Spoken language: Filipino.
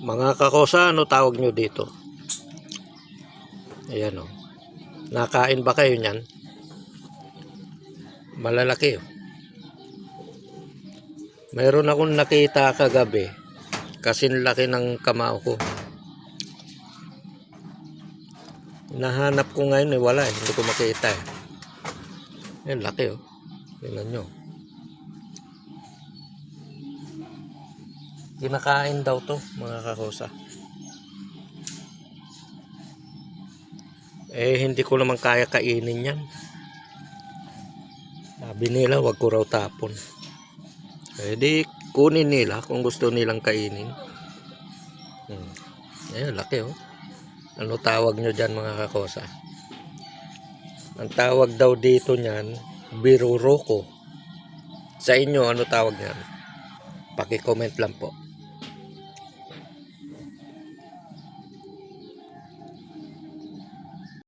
Mga kakosa, ano tawag nyo dito? Ayan o. Nakain ba kayo nyan? Malalaki o. Mayroon akong nakita kagabi. Kasing laki ng kamao ko. Nahanap ko ngayon wala eh. Hindi ko makita eh. Ayan, laki o. Tingnan nyo. Kinakain daw to mga kakosa. Hindi ko naman kaya kainin yan. Sabi nila wag ko raw tapon. Di kunin nila kung gusto nilang kainin. Ayan, laki oh. Ano tawag nyo dyan mga kakosa? Ang tawag daw dito nyan, biruroko. Sa inyo, ano tawag nyan? Paki-comment lang po.